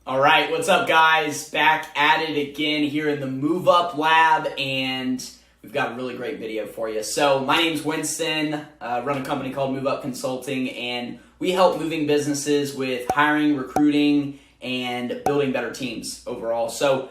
All right, what's up, guys? Back at it again here in the Move Up Lab, and we've got a really great video for you. So my name's Winston. I run a company called Move Up Consulting, and we help moving businesses with hiring, recruiting, and building better teams overall. So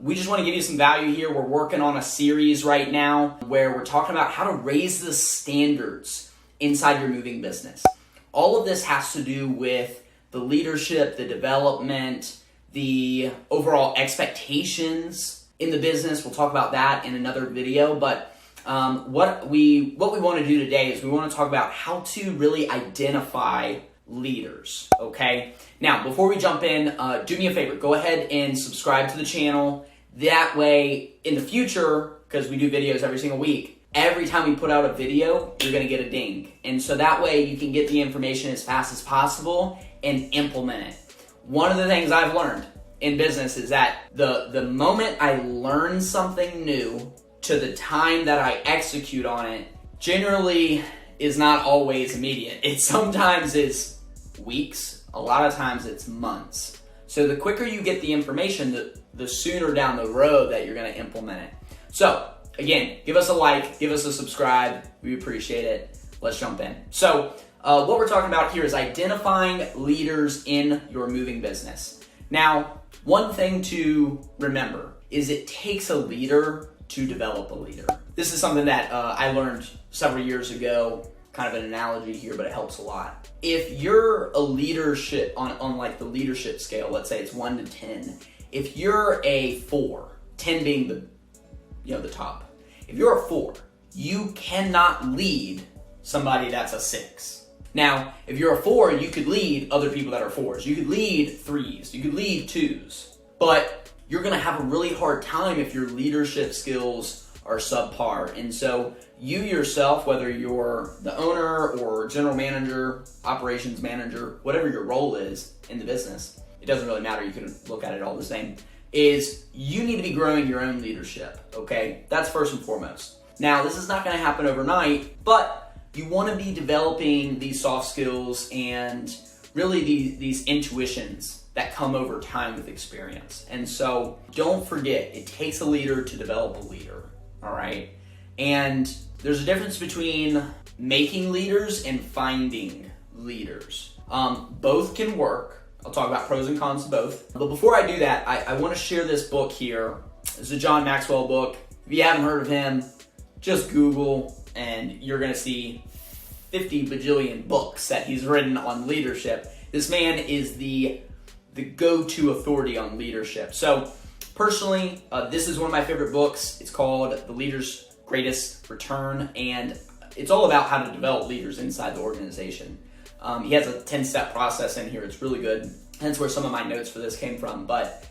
we just want to give you some value here. We're working on a series right now where we're talking about how to raise the standards inside your moving business. All of this has to do with the leadership, the development, the overall expectations in the business. We'll talk about that in another video. But what we want to do today is we want to talk about how to really identify leaders, okay? Now, before we jump in, do me a favor. Go ahead and subscribe to the channel. That way, in the future, because we do videos every single week, every time we put out a video, you're going to get a ding. And so that way you can get the information as fast as possible and implement it. One of the things I've learned in business is that the moment I learn something new to the time that I execute on it generally is not always immediate. It sometimes is weeks, a lot of times it's months. So the quicker you get the information, the sooner down the road that you're going to implement it. So again, give us a like, give us a subscribe. We appreciate it. Let's jump in. So what we're talking about here is identifying leaders in your moving business. Now, one thing to remember is it takes a leader to develop a leader. This is something that I learned several years ago, kind of an analogy here, but it helps a lot. If you're a leadership on like the leadership scale, let's say it's 1 to 10, if you're a 4, 10 being the top. If you're a 4, you cannot lead somebody that's a 6. Now, if you're a 4, you could lead other people that are 4s. You could lead 3s. You could lead 2s. But you're going to have a really hard time if your leadership skills are subpar. And so you yourself, whether you're the owner or general manager, operations manager, whatever your role is in the business, it doesn't really matter. You can look at it all the same. Is you need to be growing your own leadership, okay? That's first and foremost. Now, this is not going to happen overnight, but you want to be developing these soft skills and really these intuitions that come over time with experience. And so don't forget, it takes a leader to develop a leader, all right? And there's a difference between making leaders and finding leaders. Both can work. I'll talk about pros and cons of both. But before I do that, I want to share this book here. It's a John Maxwell book. If you haven't heard of him, just Google and you're going to see 50 bajillion books that he's written on leadership. This man is the go-to authority on leadership. So personally, this is one of my favorite books. It's called The Leader's Greatest Return, and it's all about how to develop leaders inside the organization. He has a 10-step process in here. It's really good. That's where some of my notes for this came from. But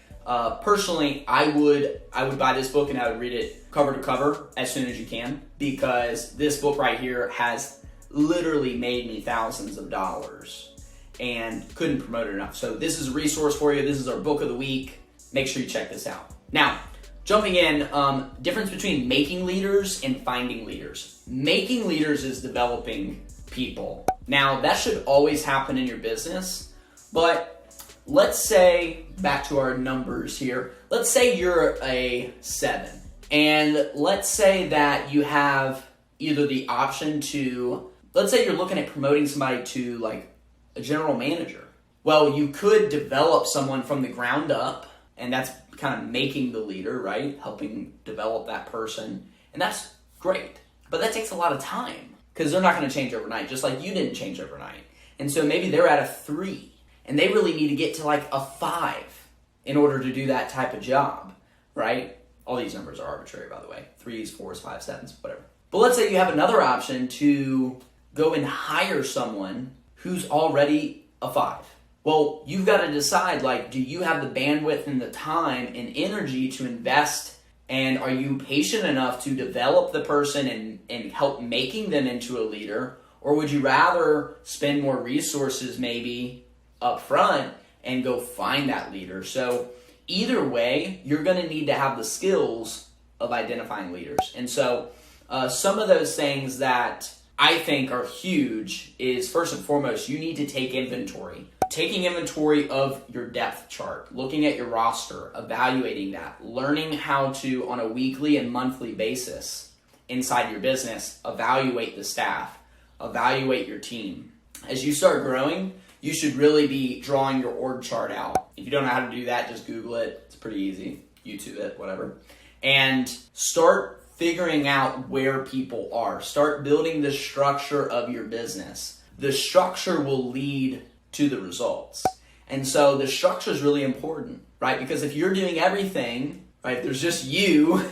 personally, I would buy this book and I would read it cover to cover as soon as you can, because this book right here has literally made me thousands of dollars and couldn't promote it enough. So this is a resource for you. This is our book of the week. Make sure you check this out. Now, jumping in, difference between making leaders and finding leaders. Making leaders is developing people. Now, that should always happen in your business, but let's say, back to our numbers here, let's say you're a 7, and let's say that you have either the option to, let's say you're looking at promoting somebody to like a general manager. Well, you could develop someone from the ground up, and that's kind of making the leader, right? Helping develop that person, and that's great. But that takes a lot of time, because they're not going to change overnight, just like you didn't change overnight. And so maybe they're at a 3, and they really need to get to like a 5 in order to do that type of job, right? All these numbers are arbitrary, by the way. 3s, 4s, 5s, 7s, whatever. But let's say you have another option to go and hire someone who's already a 5. Well, you've got to decide, like, do you have the bandwidth and the time and energy to invest, and are you patient enough to develop the person and help making them into a leader? Or would you rather spend more resources maybe up front and go find that leader? So either way, you're going to need to have the skills of identifying leaders. And so some of those things that I think are huge is, first and foremost, you need to take inventory taking inventory of your depth chart, looking at your roster, evaluating that, learning how to, on a weekly and monthly basis inside your business, evaluate the staff, evaluate your team. As you start growing, you should really be drawing your org chart out. If you don't know how to do that, just Google it. It's pretty easy. YouTube it, whatever. And start figuring out where people are. Start building the structure of your business. The structure will lead to the results. And so the structure is really important, right? Because if you're doing everything, right, if there's just you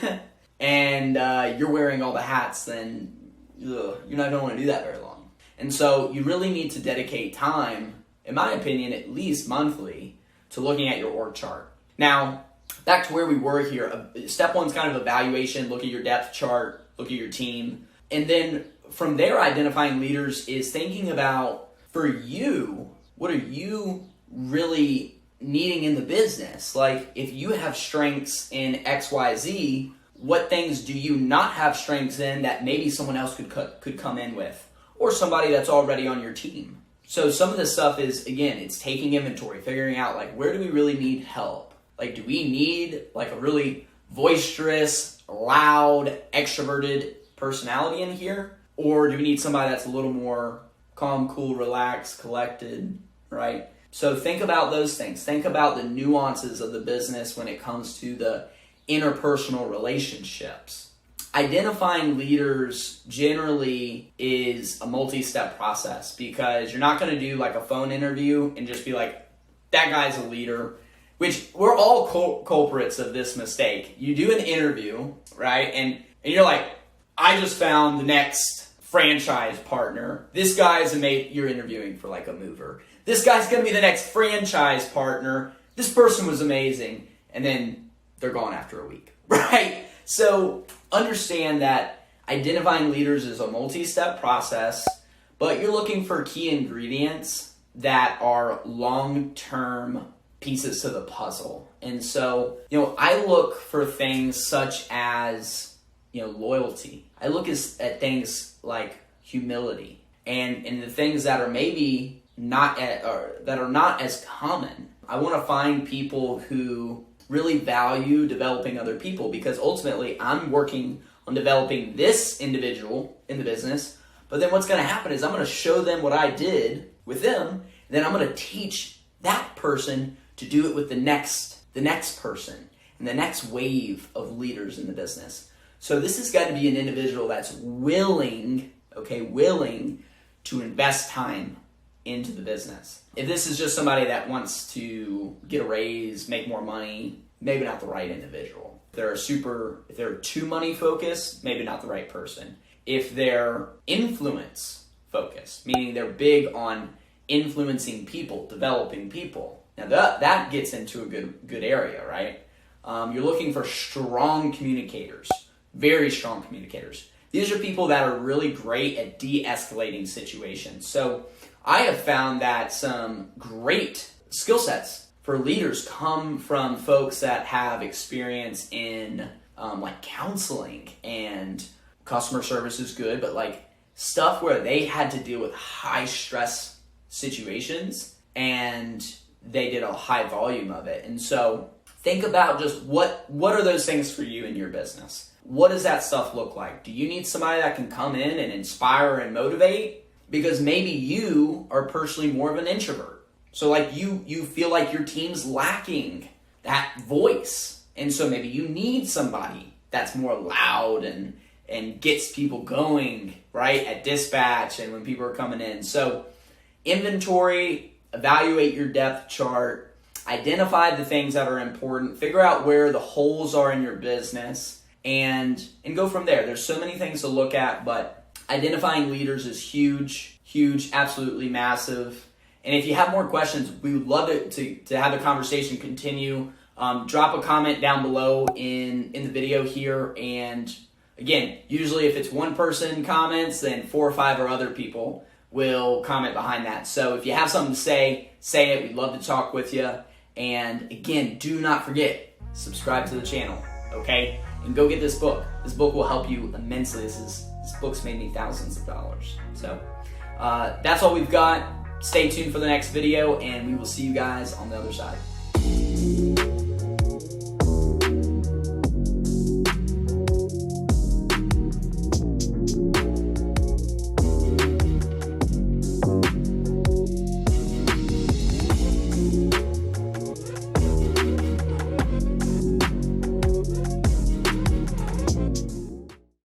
and you're wearing all the hats, then you're not going to want to do that very long. And so you really need to dedicate time, in my opinion, at least monthly, to looking at your org chart. Now, back to where we were here. Step one's kind of evaluation. Look at your depth chart. Look at your team. And then from there, identifying leaders is thinking about, for you, what are you really needing in the business? Like, if you have strengths in XYZ, what things do you not have strengths in that maybe someone else could come in with? Or somebody that's already on your team. So some of this stuff is, again, it's taking inventory, figuring out, like, where do we really need help? Like, do we need, like, a really boisterous, loud, extroverted personality in here? Or do we need somebody that's a little more calm, cool, relaxed, collected, right? So think about those things. Think about the nuances of the business when it comes to the interpersonal relationships. Identifying leaders generally is a multi-step process, because you're not going to do like a phone interview and just be like, that guy's a leader, which we're all culprits of this mistake. You do an interview, right? And you're like, I just found the next franchise partner. This guy's you're interviewing for like a mover. This guy's going to be the next franchise partner. This person was amazing. And then they're gone after a week, right? So understand that identifying leaders is a multi-step process, but you're looking for key ingredients that are long-term pieces to the puzzle. And so, I look for things such as, loyalty. I look at things like humility and the things that are maybe not as common. I want to find people who really value developing other people, because ultimately I'm working on developing this individual in the business, but then what's going to happen is I'm going to show them what I did with them, and then I'm going to teach that person to do it with the next person and the next wave of leaders in the business. So this has got to be an individual that's willing to invest time into the business. If this is just somebody that wants to get a raise, make more money, maybe not the right individual. If they're too money focused, maybe not the right person. If they're influence focused, meaning they're big on influencing people, developing people, now that gets into a good area, right? You're looking for strong communicators, very strong communicators. These are people that are really great at de-escalating situations. So I have found that some great skill sets for leaders come from folks that have experience in like counseling, and customer service is good, but like stuff where they had to deal with high stress situations and they did a high volume of it. And so think about just what are those things for you in your business? What does that stuff look like? Do you need somebody that can come in and inspire and motivate? Because maybe you are personally more of an introvert. So like you feel like your team's lacking that voice. And so maybe you need somebody that's more loud and gets people going, right, at dispatch and when people are coming in. So inventory, evaluate your depth chart, identify the things that are important, figure out where the holes are in your business, and go from there. There's so many things to look at, but identifying leaders is huge, absolutely massive. And if you have more questions, we would love to have the conversation continue. Drop a comment down below in the video here. And again, usually if it's one person comments, then 4 or 5 or other people will comment behind that. So if you have something to say it. We'd love to talk with you. And again, do not forget, subscribe to the channel, okay? And go get this book. This book will help you immensely. This book's made me thousands of dollars. So that's all we've got. stay tuned for the next video, and we will see you guys on the other side.